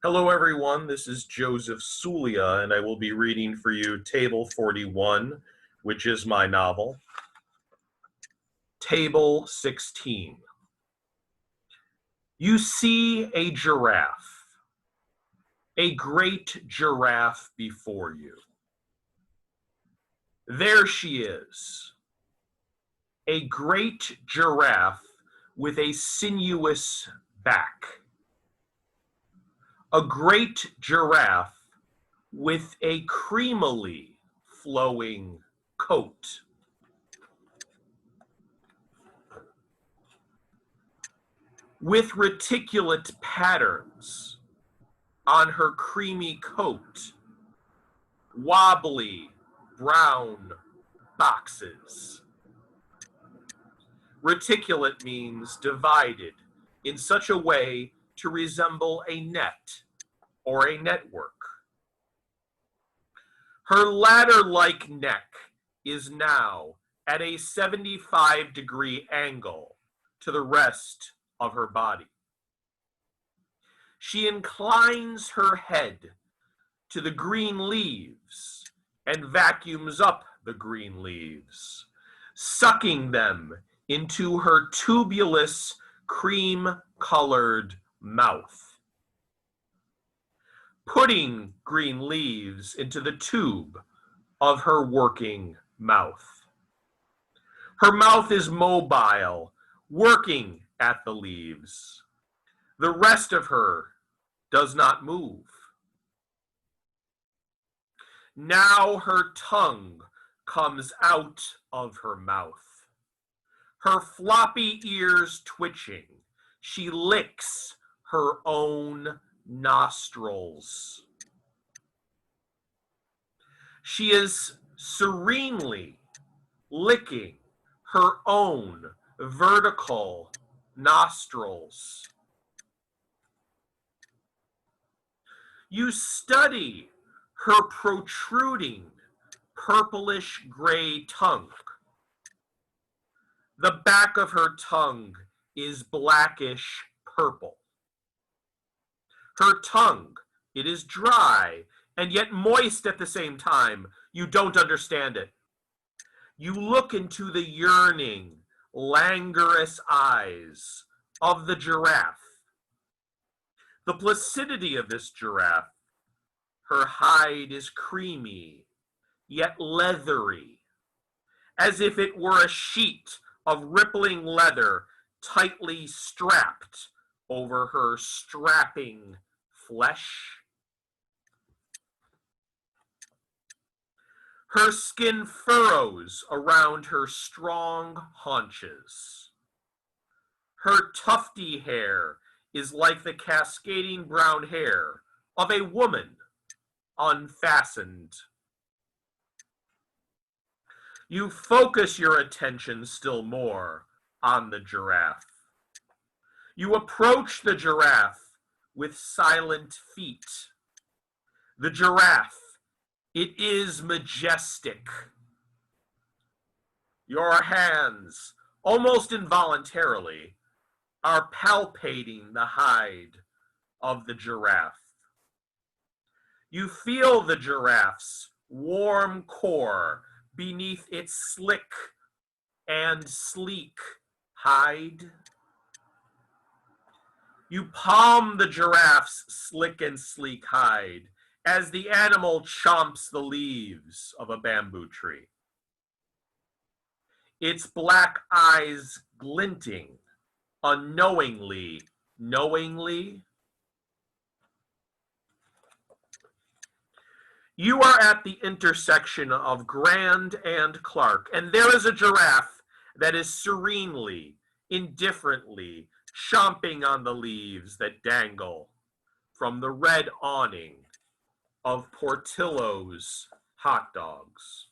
Hello everyone, this is Joseph Suglia, and I will be reading for you Table 41, which is my novel. Table 16. You see a giraffe, a great giraffe before you. There she is, a great giraffe with a sinuous back. A great giraffe with a creamily flowing coat. With reticulate patterns on her creamy coat, wobbly brown boxes. Reticulate means divided in such a way to resemble a net or a network. Her ladder-like neck is now at a 75-degree angle to the rest of her body. She inclines her head to the green leaves and vacuums up the green leaves, sucking them into her tubulous, cream-colored mouth. Putting green leaves into the tube of her working mouth. Her mouth is mobile, working at the leaves. The rest of her does not move. Now her tongue comes out of her mouth. Her floppy ears twitching, she licks her own nostrils. She is serenely licking her own vertical nostrils. You study her protruding purplish gray tongue. The back of her tongue is blackish purple. Her tongue, it is dry and yet moist at the same time. You don't understand it. You look into the yearning, languorous eyes of the giraffe. The placidity of this giraffe, her hide is creamy, yet leathery, as if it were a sheet of rippling leather tightly strapped over her strapping flesh. Her skin furrows around her strong haunches. Her tufty hair is like the cascading brown hair of a woman unfastened. You focus your attention still more on the giraffe. You approach the giraffe with silent feet. The giraffe, it is majestic. Your hands, almost involuntarily, are palpating the hide of the giraffe. You feel the giraffe's warm core beneath its slick and sleek hide. You palm the giraffe's slick and sleek hide as the animal chomps the leaves of a bamboo tree. Its black eyes glinting, unknowingly, knowingly. You are at the intersection of Grand and Clark, and there is a giraffe that is serenely, indifferently chomping on the leaves that dangle from the red awning of Portillo's hot dogs.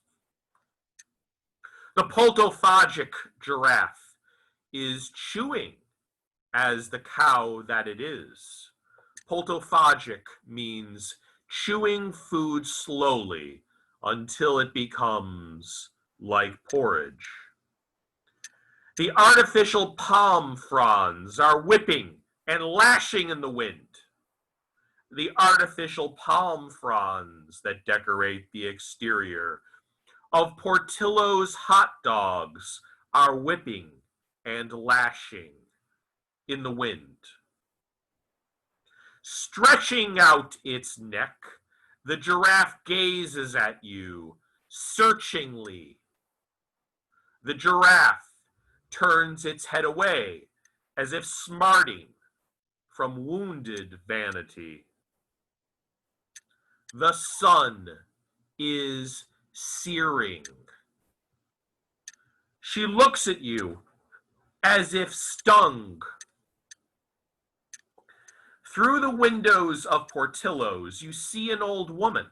The poltophagic giraffe is chewing as the cow that it is. Poltophagic means chewing food slowly until it becomes like porridge. The artificial palm fronds are whipping and lashing in the wind. the artificial palm fronds that decorate the exterior of Portillo's hot dogs are whipping and lashing in the wind. Stretching out its neck, the giraffe gazes at you searchingly. The giraffe turns its head away as if smarting from wounded vanity. The sun is searing. She looks at you as if stung. Through the windows of Portillo's, you see an old woman.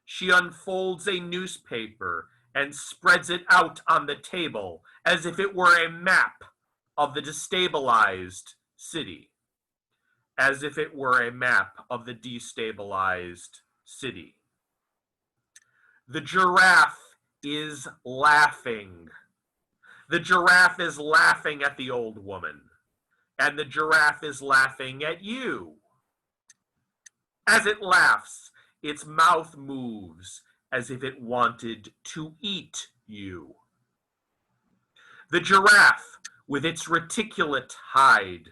She unfolds a newspaper and spreads it out on the table as if it were a map of the destabilized city. As if it were a map of the destabilized city. The giraffe is laughing. The giraffe is laughing at the old woman, and the giraffe is laughing at you. As it laughs, its mouth moves as if it wanted to eat you. The giraffe, with its reticulate hide,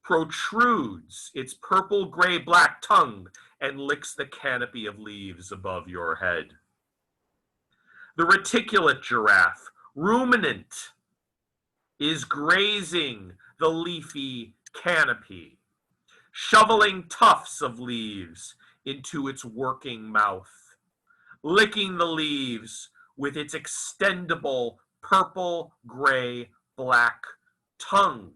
protrudes its purple gray black tongue and licks the canopy of leaves above your head. The reticulate giraffe, ruminant, is grazing the leafy canopy, shoveling tufts of leaves into its working mouth, licking the leaves with its extendable purple gray black tongue.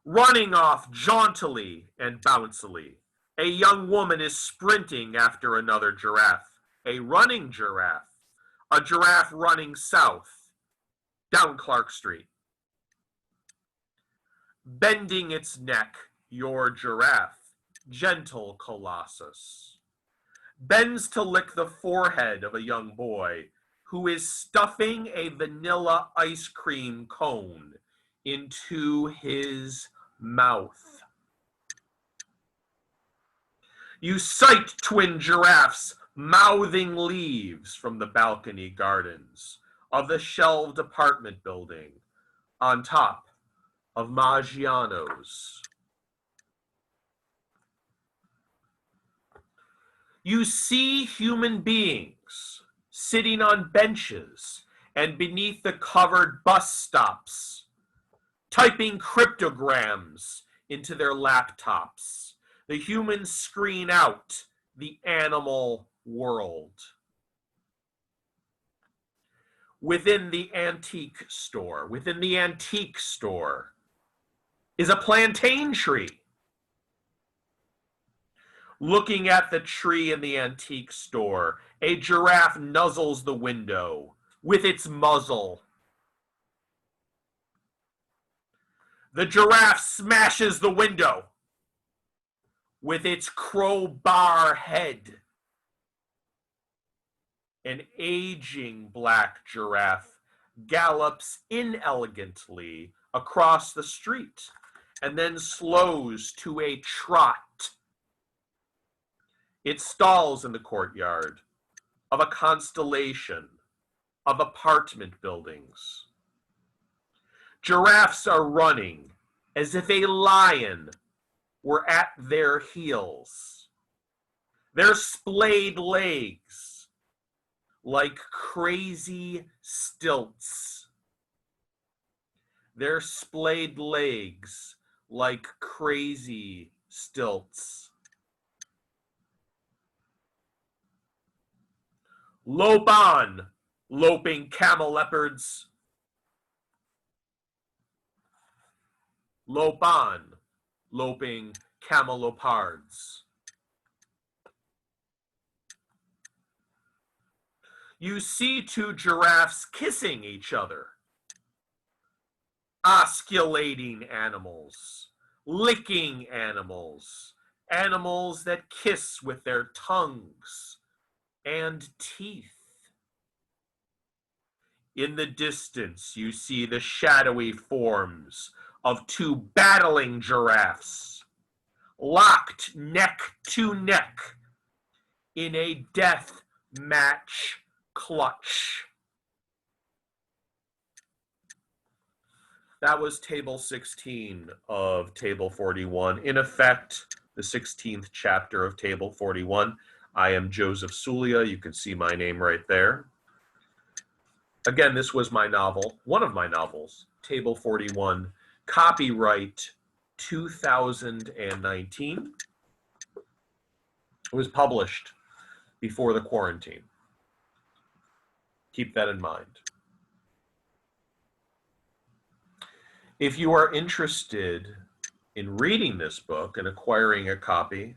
Running off jauntily and bouncily, a young woman is sprinting after another giraffe, a running giraffe, a giraffe running south, down Clark Street. Bending its neck, your giraffe, gentle colossus, bends to lick the forehead of a young boy who is stuffing a vanilla ice cream cone into his mouth. You sight twin giraffes mouthing leaves from the balcony gardens of the shelved apartment building on top of Maggiano's. You see human beings sitting on benches and beneath the covered bus stops, typing cryptograms into their laptops. The humans screen out the animal world. Within the antique store is a plantain tree. Looking at the tree in the antique store, a giraffe nuzzles the window with its muzzle. The giraffe smashes the window with its crowbar head. An aging black giraffe gallops inelegantly across the street and then slows to a trot. It stalls in the courtyard of a constellation of apartment buildings. Giraffes are running as if a lion were at their heels. Their splayed legs like crazy stilts. Their splayed legs like crazy stilts. Lope on, loping camel leopards. Lope on, loping camelopards. You see two giraffes kissing each other. Osculating animals, licking animals, animals that kiss with their tongues and teeth. In the distance, you see the shadowy forms of two battling giraffes, locked neck to neck in a death match clutch. That was table 16 of table 41. In effect, the 16th chapter of table 41. I am Joseph Suglia. You can see my name right there. Again, this was my novel, one of my novels, Table 41, copyright 2019. It was published before the quarantine. Keep that in mind. If you are interested in reading this book and acquiring a copy,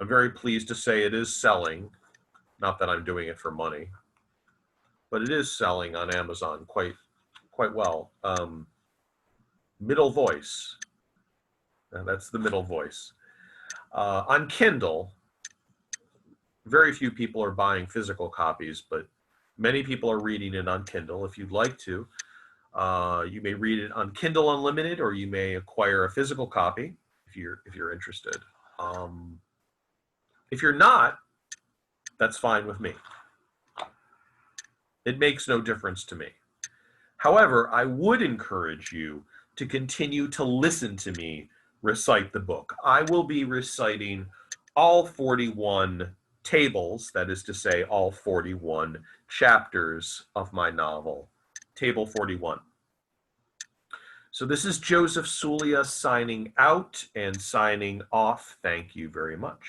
I'm very pleased to say it is selling. Not that I'm doing it for money, but it is selling on Amazon quite well. Middle Voice. That's the Middle Voice. On Kindle, very few people are buying physical copies, but many people are reading it on Kindle. If you'd like to, you may read it on Kindle Unlimited, or you may acquire a physical copy if you're interested. If you're not, that's fine with me. It makes no difference to me. However, I would encourage you to continue to listen to me recite the book. I will be reciting all 41 tables, that is to say, all 41 chapters of my novel, Table 41. So this is Joseph Suglia signing out and signing off. Thank you very much.